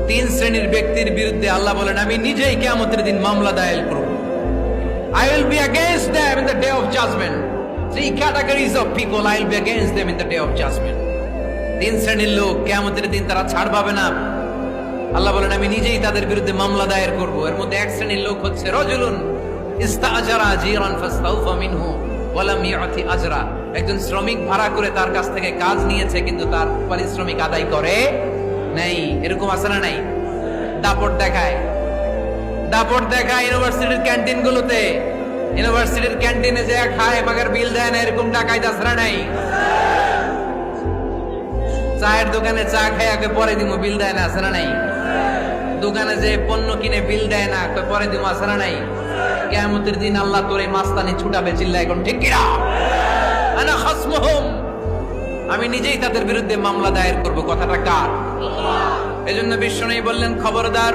তিন শ্রেণীর ব্যক্তির বিরুদ্ধে আল্লাহ বলেন আমি নিজেই কিয়ামতের দিন মামলা দায়ের করব। I will be against them in the day of judgment. Three categories of people I will be against them in the day of judgment. তিন শ্রেণীর লোক কিয়ামতের দিন তারা ছাড় পাবে না। আল্লাহ বলেন আমি নিজেই তাদের বিরুদ্ধে মামলা দায়ের করব। এর মধ্যে এক শ্রেণীর লোক হচ্ছে রাজুলুন ইস্তাআজারা জিরান ফাস্তাউফা মিনহু ওয়া লাম ইয়াতি আজরা। একজন শ্রমিক ভাড়া করে তার কাছ থেকে কাজ নিয়েছে কিন্তু তার পারিশ্রমিক আদায় করে নাই। এরকম আছে না নাই? দাপট দেখায় ইউনিভার্সিটির ক্যান্টিন গুলোতে। ইউনিভার্সিটির ক্যান্টিনে যে খায় মাগার বিল দেয় না, এরকম ডাকাইত আছে না নাই? চায়ের দোকানে চা খায় পরে দিমু বিল দেয় না, আছে না নাই? দোকানে যে পণ্য কিনে বিল দেয় না, পরে দিমু, আছে না নাই? কিয়ামতের দিন আল্লাহ তোরে মাস্তানি ছুটাবে, চিল্লা এখন ঠিক কিনা? আনা খাসমুহুম, আমি নিজেই তাদের বিরুদ্ধে মামলা দায়ের করব। কথাটা কার? এজন্য বিশ্বনবী বললেন খবরদার,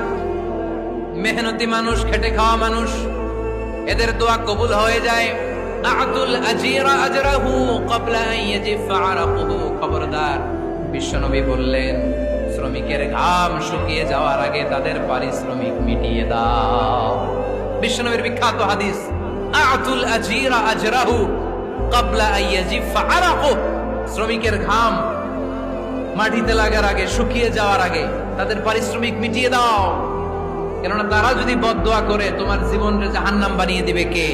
মেহনতি মানুষ, খেটে খাওয়া মানুষ, এদের দোয়া কবুল হয়ে যায়। আতুল আজিরা আজরাহু ক্বাবলা আন ইয়াজিফা আরাকুহু। খবরদার, বিশ্বনবী বললেন শ্রমিকের ঘাম শুকিয়ে যাওয়ার আগে তাদের পারিশ্রমিক মিটিয়ে দাও। বিশ্বনবীর বিখ্যাত হাদিস, আতুল আজিরা আজরাহু ক্বাবলা আন ইয়াজিফা আরাকুহু। শ্রমিকের ঘাম মাটিতে লাগার আগে, শুকিয়ে যাওয়ার আগে তাদের পারিশ্রমিক মিটিয়ে দাও। কেননা তারা যদি বদদোয়া করে তোমার জীবনকে জাহান্নাম বানিয়ে দিবে কে?